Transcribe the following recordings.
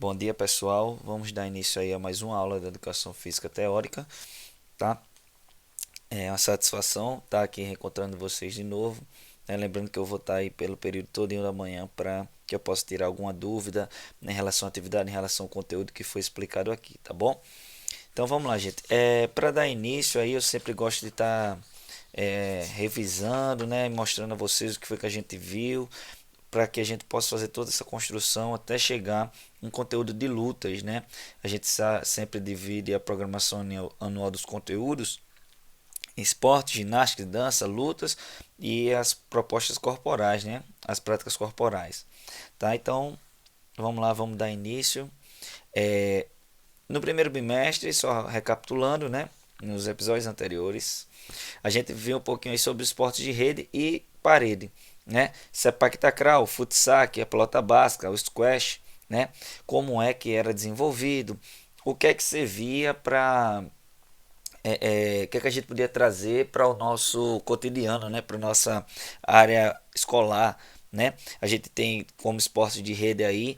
Bom dia, pessoal. Vamos dar início aí a mais uma aula de Educação Física Teórica, tá? É uma satisfação estar aqui reencontrando vocês de novo, né? Lembrando que eu vou estar aí pelo período todinho da manhã para que eu possa tirar alguma dúvida em relação à atividade, em relação ao conteúdo que foi explicado aqui, tá bom? Então vamos lá, gente. Para dar início aí, eu sempre gosto de estar revisando, né? Mostrando a vocês o que foi que a gente viu, para que a gente possa fazer toda essa construção até chegar em conteúdo de lutas, né? A gente sempre divide a programação anual dos conteúdos em esporte, ginástica, dança, lutas e as propostas corporais, né? As práticas corporais, tá? Então, vamos lá, vamos dar início. No primeiro bimestre, só recapitulando, né? Nos episódios anteriores, a gente viu um pouquinho aí sobre esportes de rede e parede, né? Sepak takraw, futsal, a pelota basca, o squash, né? Como é que era desenvolvido, o que é que servia para o que é que a gente podia trazer para o nosso cotidiano, né? Para nossa área escolar, né? A gente tem como esporte de rede aí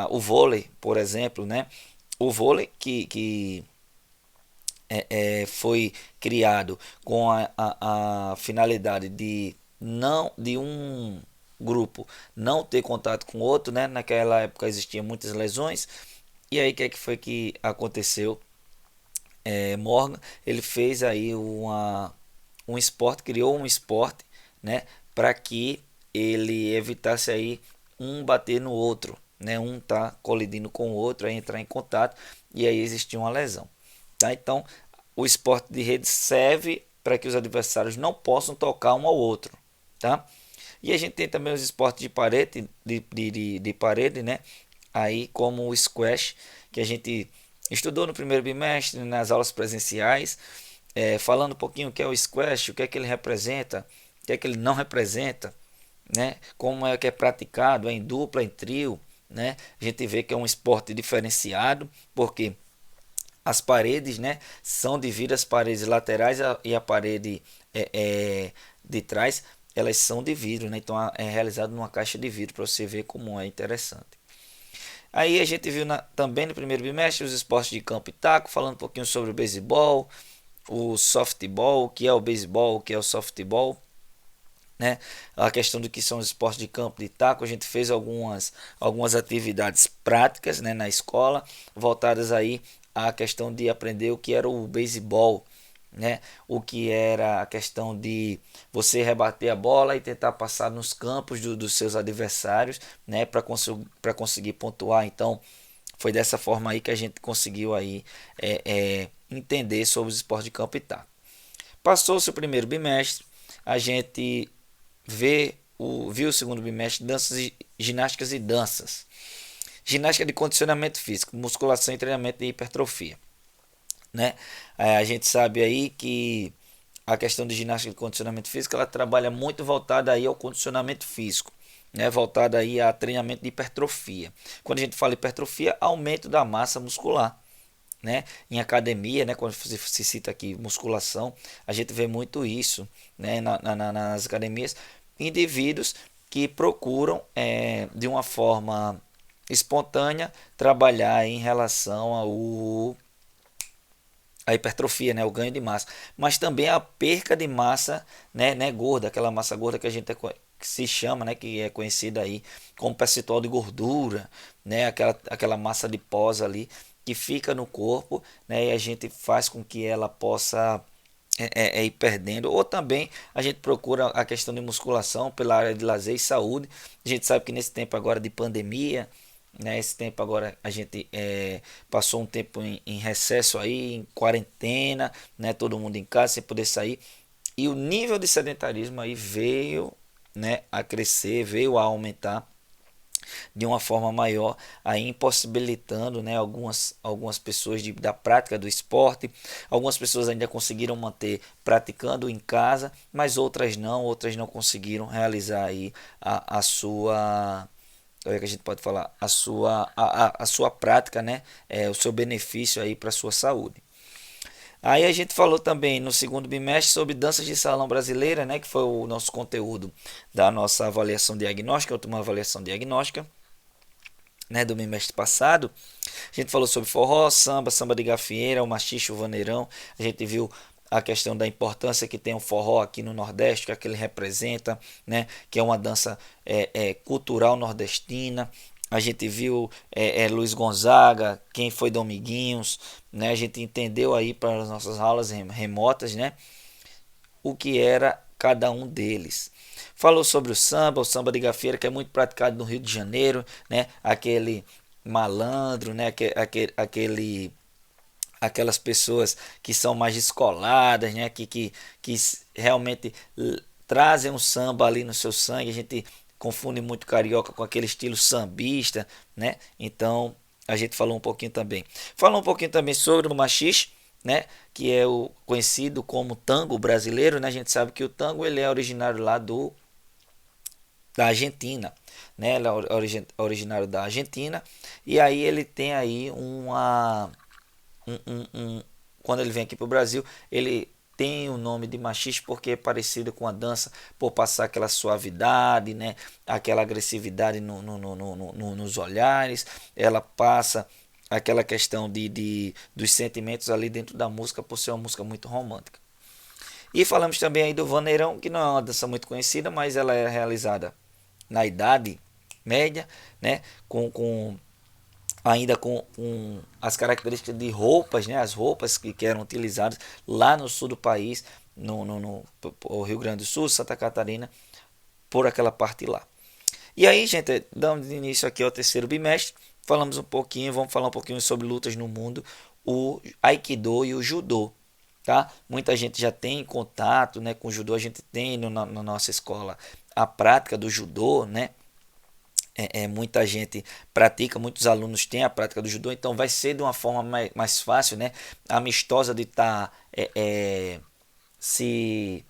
o vôlei, por exemplo, né? O vôlei que foi criado com a finalidade de não de um grupo não ter contato com o outro, né? Naquela época existiam muitas lesões. E aí o que, é que foi que aconteceu? Morgan ele fez aí um esporte, criou um esporte, né? Para que ele evitasse aí um bater no outro, né? Um tá colidindo com o outro, aí entrar em contato e aí existia uma lesão. Tá? Então, o esporte de rede serve para que os adversários não possam tocar um ao outro. Tá? E a gente tem também os esportes de parede, de parede, né? Aí como o squash, que a gente estudou no primeiro bimestre, nas aulas presenciais, falando um pouquinho o que é o squash, o que é que ele representa, o que é que ele não representa, né? Como é que é praticado, em dupla, em trio, né? A gente vê que é um esporte diferenciado, porque as paredes, né, são devido às paredes laterais e a parede de trás, elas são de vidro, né? Então é realizado numa caixa de vidro para você ver como é interessante. Aí a gente viu também no primeiro bimestre os esportes de campo e taco, falando um pouquinho sobre o beisebol, o softball, o que é o beisebol, o que é o softball, né? A questão do que são os esportes de campo de taco, a gente fez algumas atividades práticas, né, na escola, voltadas aí à questão de aprender o que era o beisebol, né? O que era a questão de você rebater a bola e tentar passar nos campos dos seus adversários, né, para conseguir pontuar. Então, foi dessa forma aí que a gente conseguiu aí entender sobre os esportes de campo e taco. Passou-se o primeiro bimestre, a gente viu o segundo bimestre danças e ginásticas e danças. Ginástica de condicionamento físico, musculação e treinamento de hipertrofia, né? A gente sabe aí que a questão de ginástica de condicionamento físico ela trabalha muito voltada aí ao condicionamento físico, né? Voltada aí a treinamento de hipertrofia. Quando a gente fala hipertrofia, aumento da massa muscular, né? Em academia, né? Quando se cita aqui musculação, a gente vê muito isso, né? Nas academias, indivíduos que procuram de uma forma espontânea trabalhar em relação ao a hipertrofia, né, o ganho de massa, mas também a perca de massa, né gorda, aquela massa gorda que a gente que se chama, né, que é conhecida aí como percentual de gordura, né, aquela massa adiposa ali que fica no corpo, né, e a gente faz com que ela possa ir perdendo, ou também a gente procura a questão de musculação pela área de lazer e saúde. A gente sabe que nesse tempo agora de pandemia, né, esse tempo agora a gente passou um tempo em recesso aí, em quarentena, né, todo mundo em casa sem poder sair, e o nível de sedentarismo aí veio, né, a crescer, veio a aumentar de uma forma maior, aí impossibilitando, né, algumas pessoas da prática do esporte. Algumas pessoas ainda conseguiram manter praticando em casa, mas outras não conseguiram realizar aí a sua é que a gente pode falar a sua prática, né, o seu benefício aí para a sua saúde. Aí a gente falou também no segundo bimestre sobre danças de salão brasileira, né, que foi o nosso conteúdo da nossa avaliação diagnóstica, última avaliação diagnóstica. né, do bimestre passado, a gente falou sobre forró, samba, samba de gafieira, o machixe, o vaneirão. A gente viu a questão da importância que tem o forró aqui no Nordeste, que é que ele representa, né, que é uma dança cultural nordestina. A gente viu Luiz Gonzaga, quem foi Dominguinhos, né? A gente entendeu aí para as nossas aulas remotas, né, o que era cada um deles. Falou sobre o samba de gafieira, que é muito praticado no Rio de Janeiro, né? Aquele malandro, né? Aquelas pessoas que são mais descoladas, né? Que realmente trazem um samba ali no seu sangue. A gente confunde muito carioca com aquele estilo sambista, né? Então a gente falou um pouquinho também. Falou um pouquinho também sobre o machixe, né, que é o conhecido como tango brasileiro, né? A gente sabe que o tango ele é originário lá da Argentina, né? Ele é originário da Argentina e aí ele tem aí quando ele vem aqui para o Brasil, ele tem o nome de machixe porque é parecido com a dança por passar aquela suavidade, né? Aquela agressividade nos olhares, ela passa aquela questão dos sentimentos ali dentro da música por ser uma música muito romântica. E falamos também aí do vaneirão, que não é uma dança muito conhecida, mas ela é realizada na Idade Média, né? Ainda com as características de roupas, né? As roupas que eram utilizadas lá no sul do país, no Rio Grande do Sul, Santa Catarina, por aquela parte lá. E aí, gente, dando início aqui ao terceiro bimestre, vamos falar um pouquinho sobre lutas no mundo, o Aikido e o Judô, tá? Muita gente já tem contato, né, com o Judô, a gente tem na nossa escola a prática do Judô, né? Muita gente pratica, muitos alunos têm a prática do Judô, então vai ser de uma forma mais fácil, né? Amistosa de estar se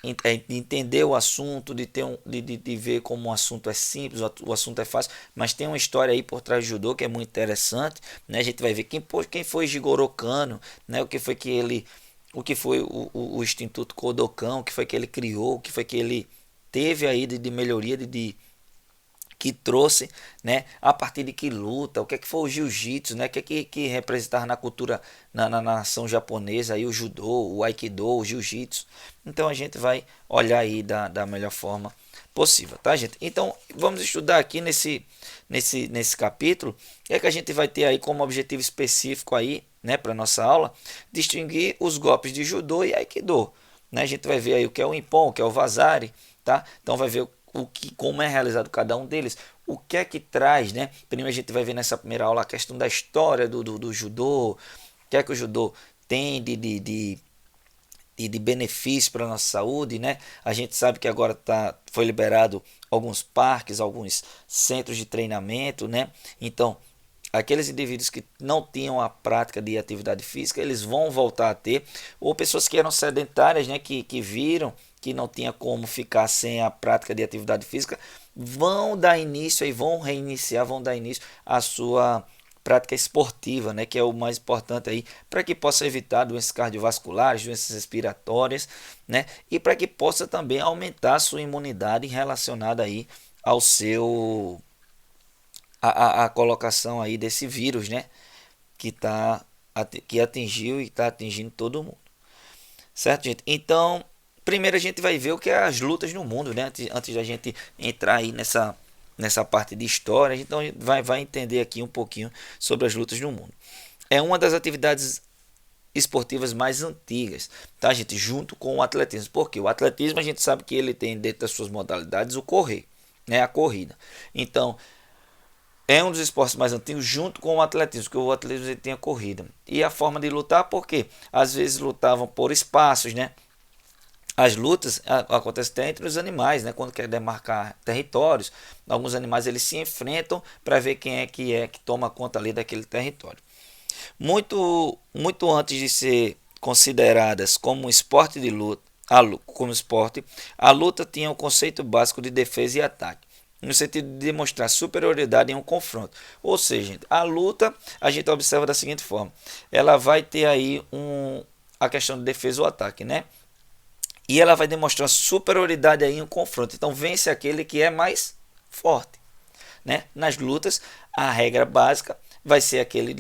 entender o assunto, de ver como o assunto é simples, o assunto é fácil, mas tem uma história aí por trás do judô que é muito interessante, né? A gente vai ver quem foi Jigoro Kano, né? O que foi o Instituto Kodokan, o que foi que ele criou, o que foi que ele teve aí de melhoria, que trouxe, né, a partir de que luta, o que é que foi o jiu-jitsu, né, o que é que representava na cultura, na nação japonesa, aí o judô, o aikido, o jiu-jitsu. Então a gente vai olhar aí da melhor forma possível, tá, gente? Então vamos estudar aqui nesse capítulo, é que a gente vai ter aí como objetivo específico aí, né, para nossa aula, distinguir os golpes de judô e aikido, né? A gente vai ver aí o que é o ippon, o que é o vazari, tá? Então vai ver como é realizado cada um deles, o que é que traz, né? Primeiro a gente vai ver nessa primeira aula a questão da história do judô, o que é que o judô tem de benefício para a nossa saúde, né? A gente sabe que agora foi liberado alguns parques, alguns centros de treinamento, né? Então, aqueles indivíduos que não tinham a prática de atividade física, eles vão voltar a ter, ou pessoas que eram sedentárias, né, que viram que não tinha como ficar sem a prática de atividade física, vão dar início e vão reiniciar, vão dar início à sua prática esportiva, né, que é o mais importante aí, para que possa evitar doenças cardiovasculares, doenças respiratórias, né, e para que possa também aumentar a sua imunidade relacionada aí ao seu a colocação aí desse vírus, né, que atingiu e está atingindo todo mundo, certo, gente? Então, primeiro a gente vai ver o que é as lutas no mundo, né? Antes da gente entrar aí nessa parte de história, então a gente vai entender aqui um pouquinho sobre as lutas no mundo. É uma das atividades esportivas mais antigas, tá, gente? Junto com o atletismo. Porque o atletismo a gente sabe que ele tem dentro das suas modalidades o correr, né? A corrida. Então, é um dos esportes mais antigos junto com o atletismo, porque o atletismo ele tem a corrida. E a forma de lutar, porque às vezes lutavam por espaços, né? As lutas acontecem até entre os animais, né? Quando quer demarcar territórios, alguns animais eles se enfrentam para ver quem é que toma conta ali daquele território. Muito antes de ser consideradas como um esporte de luta, como esporte, a luta tinha o conceito básico de defesa e ataque, no sentido de demonstrar superioridade em um confronto. Ou seja, a luta a gente observa da seguinte forma: ela vai ter aí a questão de defesa ou ataque, né? E ela vai demonstrar superioridade aí em um confronto. Então vence aquele que é mais forte, né? Nas lutas, a regra básica vai ser aquele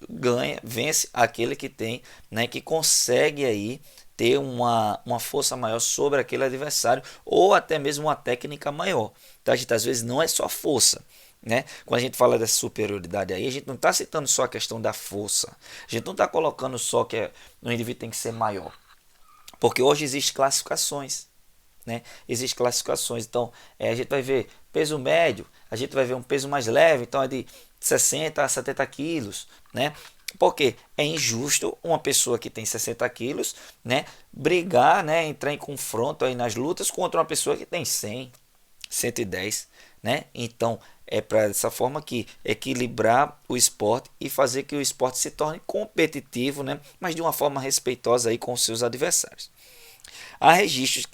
ganha, vence aquele que tem, né? Que consegue aí ter uma força maior sobre aquele adversário ou até mesmo uma técnica maior. Então, a gente às vezes não é só força, né? Quando a gente fala dessa superioridade aí, a gente não está citando só a questão da força. A gente não está colocando só que o indivíduo tem que ser maior. Porque hoje existem classificações, né? Existem classificações. Então, a gente vai ver peso médio, a gente vai ver um peso mais leve, então é de 60 a 70 quilos, né? Porque é injusto uma pessoa que tem 60 quilos, né, brigar, né, entrar em confronto aí nas lutas contra uma pessoa que tem 100, 110, né? Então, é para dessa forma que equilibrar o esporte e fazer que o esporte se torne competitivo, né, mas de uma forma respeitosa aí com os seus adversários. Há registros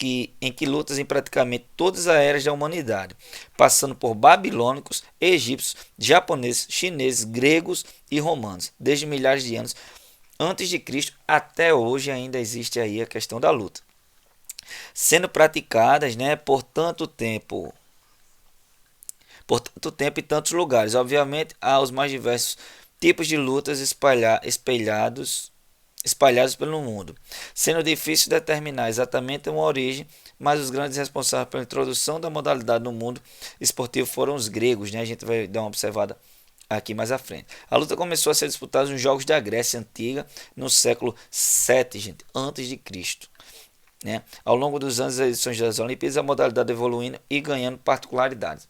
em que lutas em praticamente todas as eras da humanidade, passando por babilônicos, egípcios, japoneses, chineses, gregos e romanos, desde milhares de anos antes de Cristo até hoje ainda existe aí a questão da luta, sendo praticadas, né, por tanto tempo e tantos lugares. Obviamente, há os mais diversos tipos de lutas espalhados pelo mundo, sendo difícil determinar exatamente uma origem, mas os grandes responsáveis pela introdução da modalidade no mundo esportivo foram os gregos, né? A gente vai dar uma observada aqui mais à frente. A luta começou a ser disputada nos Jogos da Grécia Antiga no século 7, gente, antes de Cristo. Né? Ao longo dos anos, as edições das Olimpíadas, a modalidade evoluindo e ganhando particularidades.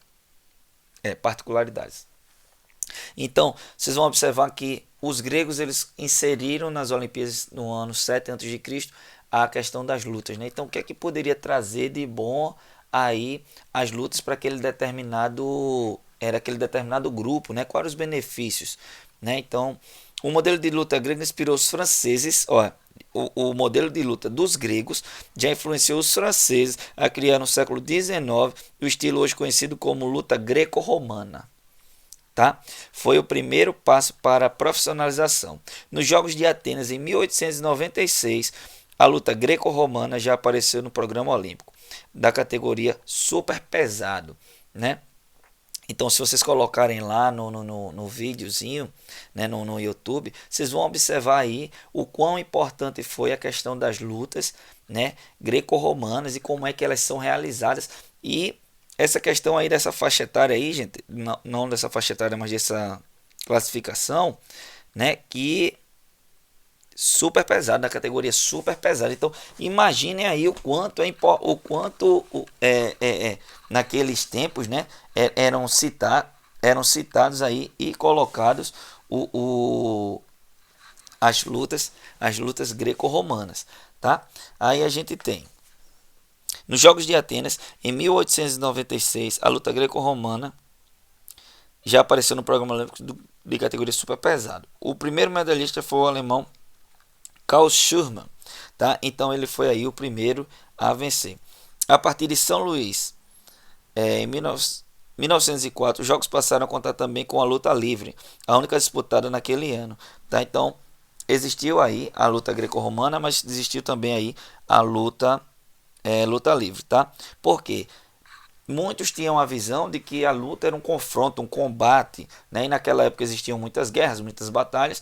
Então, vocês vão observar que os gregos eles inseriram nas Olimpíadas no ano 7 a.C. a questão das lutas. Né? Então, o que é que poderia trazer de bom aí as lutas para aquele determinado grupo? Né? Quais os benefícios? Né? Então, o modelo de luta grego inspirou os franceses. Olha, o modelo de luta dos gregos já influenciou os franceses a criar no século XIX o estilo hoje conhecido como luta greco-romana. Tá? Foi o primeiro passo para a profissionalização. Nos Jogos de Atenas, em 1896, a luta greco-romana já apareceu no programa olímpico, da categoria super pesado. Né? Então, se vocês colocarem lá no videozinho, né, no YouTube, vocês vão observar aí o quão importante foi a questão das lutas, né, greco-romanas e como é que elas são realizadas. E essa questão aí dessa faixa etária aí, gente, não dessa faixa etária, mas dessa classificação, né, que super pesado, da categoria super pesada. Então, imaginem aí naqueles tempos, né, eram citados aí e colocados as lutas greco-romanas, tá? Aí a gente tem nos Jogos de Atenas, em 1896, a luta greco-romana já apareceu no programa olímpico de categoria super pesado. O primeiro medalhista foi o alemão Karl Schurmann, tá? Então ele foi aí o primeiro a vencer. A partir de São Luís, em 1904, os jogos passaram a contar também com a luta livre, a única disputada naquele ano, tá? Então existiu aí a luta greco-romana, mas existiu também aí a luta livre, tá? Porque muitos tinham a visão de que a luta era um confronto, um combate, né? E naquela época existiam muitas guerras, muitas batalhas,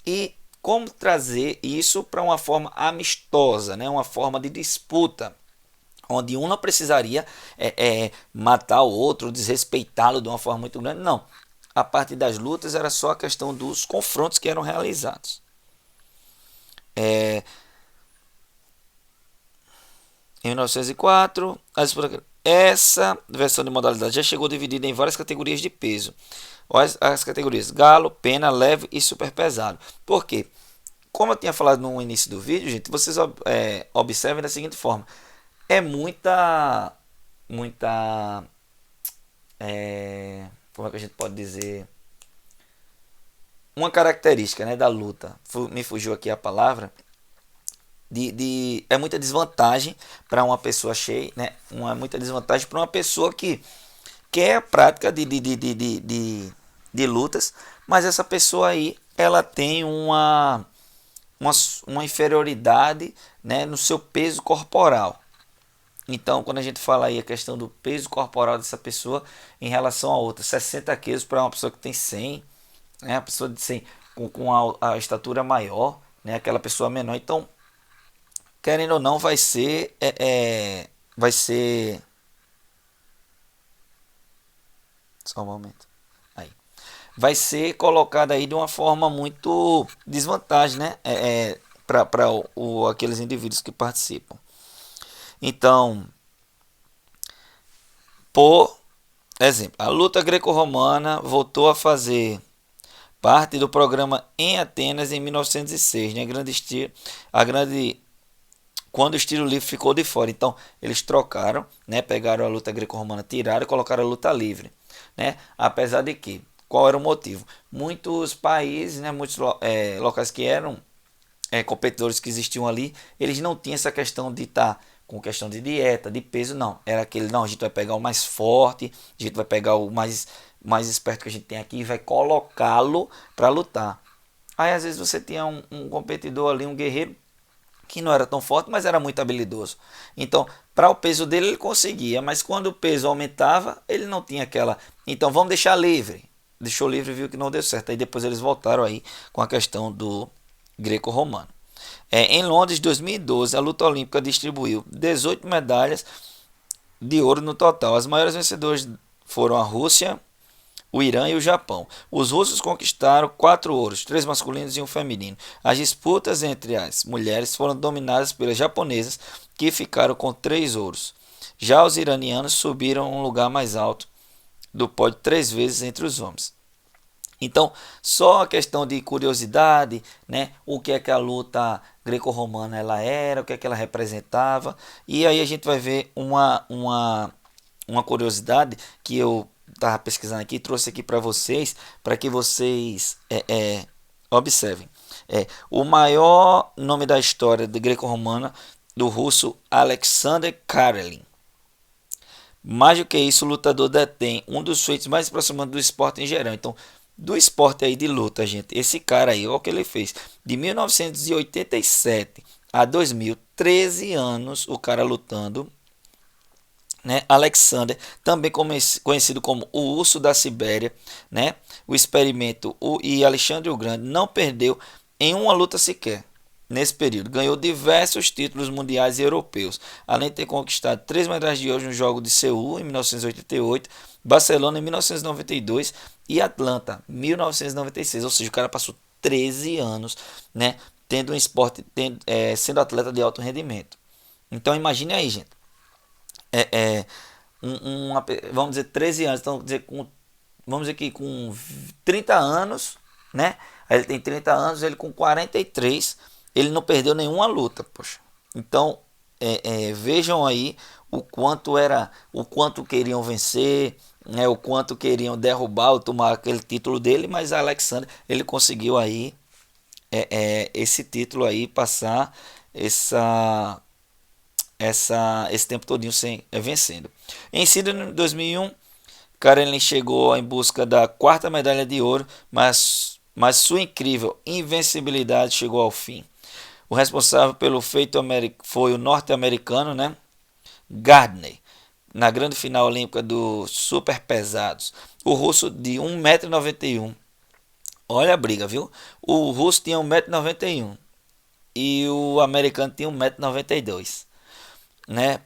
e como trazer isso para uma forma amistosa, né? Uma forma de disputa, onde um não precisaria matar o outro, desrespeitá-lo de uma forma muito grande. Não, a partir das lutas era só a questão dos confrontos que eram realizados. Em 1904, essa versão de modalidade já chegou dividida em várias categorias de peso. As categorias galo, pena, leve e super pesado. Por quê? Como eu tinha falado no início do vídeo, gente, vocês observem da seguinte forma. É como é que a gente pode dizer? Uma característica, né, da luta. Me fugiu aqui a palavra. É muita desvantagem para uma pessoa cheia, né? Muita desvantagem para uma pessoa que quer a prática de lutas, mas essa pessoa aí ela tem uma inferioridade, né, no seu peso corporal. Então, quando a gente fala aí a questão do peso corporal dessa pessoa em relação a outra, 60 quilos para uma pessoa que tem 100, né? A pessoa de 100 com a estatura maior, né? Aquela pessoa menor. Então, querendo ou não, vai ser, só um momento, aí, vai ser colocado aí de uma forma muito desvantagem, né? Para aqueles indivíduos que participam. Então, por exemplo, a luta greco-romana voltou a fazer parte do programa em Atenas em 1906, né? A grande quando o estilo livre ficou de fora. Então, eles trocaram, né? Pegaram a luta greco-romana, tiraram e colocaram a luta livre, né? Apesar de que, qual era o motivo? Muitos países, né? Muitos locais que eram competidores que existiam ali, eles não tinham essa questão de estar com questão de dieta, de peso, não. Era aquele, não, a gente vai pegar o mais forte, a gente vai pegar o mais esperto que a gente tem aqui e vai colocá-lo para lutar. Aí às vezes você tinha um competidor ali, um guerreiro, que não era tão forte, mas era muito habilidoso. Então, para o peso dele ele conseguia, mas quando o peso aumentava, ele não tinha aquela. Então, vamos deixar livre. Deixou livre e viu que não deu certo. Aí depois eles voltaram aí com a questão do greco-romano. Em Londres, 2012, a luta olímpica distribuiu 18 medalhas de ouro no total. As maiores vencedoras foram a Rússia, o Irã e o Japão. Os russos conquistaram 4 ouros, 3 masculinos e um feminino. As disputas entre as mulheres foram dominadas pelas japonesas, que ficaram com 3 ouros. Já os iranianos subiram um lugar mais alto do pódio 3 vezes entre os homens. Então, só a questão de curiosidade, né? O que é que a luta greco-romana ela era, o que é que ela representava. E aí a gente vai ver uma curiosidade que eu estava pesquisando aqui, trouxe aqui para que vocês observem. O maior nome da história de greco-romana do russo Alexander Karelin. Mais do que isso, o lutador detém um dos feitos mais aproximados do esporte em geral. Então, do esporte aí de luta, gente, esse cara aí, olha o que ele fez. De 1987 a 2000, 13 anos o cara lutando, né? Alexander, também conhecido como o Urso da Sibéria, né? O experimento e Alexandre o Grande não perdeu em uma luta sequer. Nesse período, ganhou diversos títulos mundiais e europeus, além de ter conquistado 3 medalhas de ouro no Jogo de Seul em 1988, Barcelona em 1992 e Atlanta em 1996. Ou seja, o cara passou 13 anos, né, tendo um esporte, sendo atleta de alto rendimento. Então imagine aí, gente. É, é, vamos dizer 13 anos, então vamos dizer que com 30 anos, né? Aí ele tem 30 anos, ele com 43, ele não perdeu nenhuma luta, poxa. Então, vejam aí o quanto queriam vencer, né? O quanto queriam derrubar ou tomar aquele título dele, mas Alexander, ele conseguiu aí esse título aí, passar esse tempo todinho vencendo. Em Sydney, em 2001, Karen chegou em busca da 4ª medalha de ouro, mas sua incrível invencibilidade chegou ao fim. O responsável pelo feito foi o norte-americano, né, Gardner, na grande final olímpica dos super pesados. O russo de 1,91 m. Olha a briga, viu? O russo tinha 1,91 m e o americano tinha 1,92 m, né?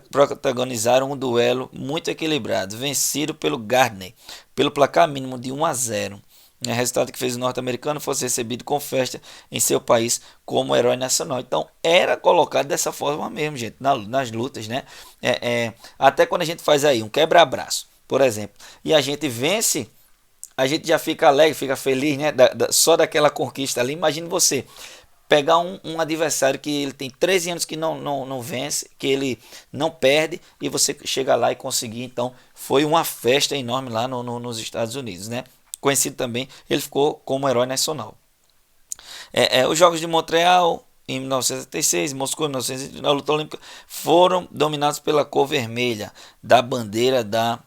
Protagonizaram um duelo muito equilibrado, vencido pelo Gardner pelo placar mínimo de 1-0, né? Resultado que fez o norte-americano fosse recebido com festa em seu país como herói nacional. Então era colocado dessa forma mesmo, gente, nas lutas, né? Até quando a gente faz aí um quebra-braço, por exemplo, e a gente vence, a gente já fica alegre, fica feliz, né? Só daquela conquista ali. Imagine você pegar um adversário que ele tem 13 anos que não vence, que ele não perde, e você chega lá e conseguir. Então foi uma festa enorme lá nos Estados Unidos, né? Conhecido também, ele ficou como herói nacional. Os Jogos de Montreal em 1976, Moscou em 1980, na luta olímpica, foram dominados pela cor vermelha da bandeira da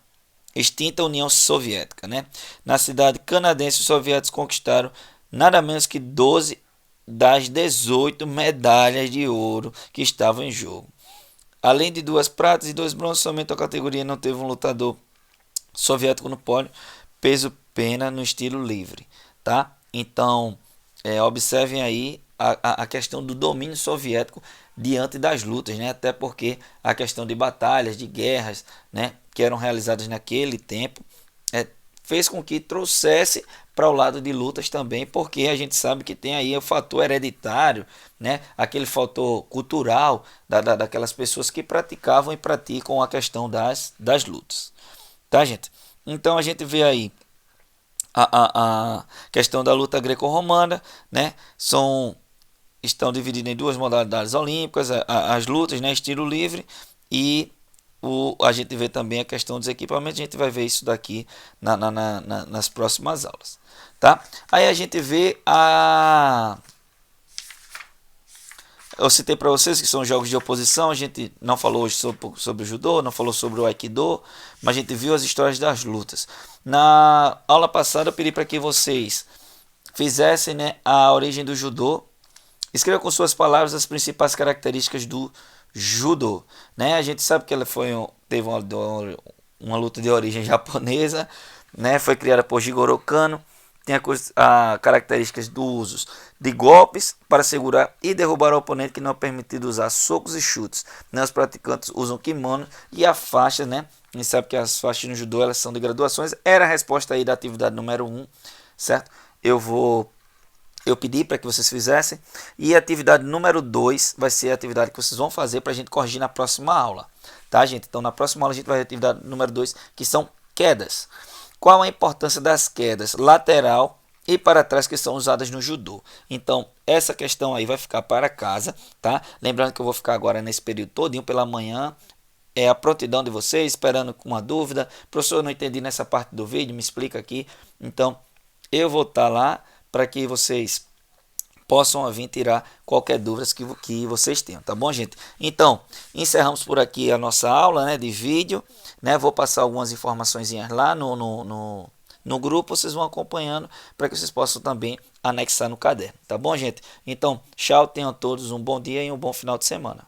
extinta União Soviética, né? Na cidade canadense, os soviéticos conquistaram nada menos que 12 das 18 medalhas de ouro que estavam em jogo. Além de 2 pratas e 2 bronzes, somente a categoria não teve um lutador soviético no pódio, peso pena no estilo livre, tá? Então, observem aí a questão do domínio soviético diante das lutas, né? Até porque a questão de batalhas, de guerras, né, que eram realizadas naquele tempo, fez com que trouxesse para o lado de lutas também, porque a gente sabe que tem aí o fator hereditário, né? Aquele fator cultural daquelas pessoas que praticavam e praticam a questão das lutas, tá, gente? Então a gente vê aí a questão da luta greco-romana, né? Estão divididas em 2 modalidades olímpicas, as lutas, né? Estilo livre, e a gente vê também a questão dos equipamentos. A gente vai ver isso daqui nas próximas aulas, tá? Aí a gente vê eu citei para vocês que são jogos de oposição. A gente não falou hoje sobre o judô, não falou sobre o aikido, mas a gente viu as histórias das lutas. Na aula passada eu pedi para que vocês fizessem, né, a origem do judô. Escreva com suas palavras as principais características do judô, né? A gente sabe que ela teve uma luta de origem japonesa, né? Foi criada por Jigoro Kano. Tem a características do uso de golpes para segurar e derrubar o oponente, que não é permitido usar socos e chutes, né? Os praticantes usam kimono e a faixa, né? A gente sabe que as faixas no judô elas são de graduações. Era a resposta aí da atividade número 1, certo? Eu pedi para que vocês fizessem. E a atividade número 2 vai ser a atividade que vocês vão fazer para a gente corrigir na próxima aula, tá, gente? Então na próxima aula a gente vai ver a atividade número 2, que são quedas. Qual a importância das quedas lateral e para trás que são usadas no judô? Então essa questão aí vai ficar para casa, tá? Lembrando que eu vou ficar agora nesse período todinho pela manhã, a prontidão de vocês, esperando com uma dúvida. Professor, eu não entendi nessa parte do vídeo, me explica aqui. Então eu vou estar lá para que vocês possam vir tirar qualquer dúvida que vocês tenham, tá bom, gente? Então, encerramos por aqui a nossa aula, né, de vídeo, né? Vou passar algumas informações lá no grupo, vocês vão acompanhando para que vocês possam também anexar no caderno, tá bom, gente? Então, tchau, tenham todos um bom dia e um bom final de semana.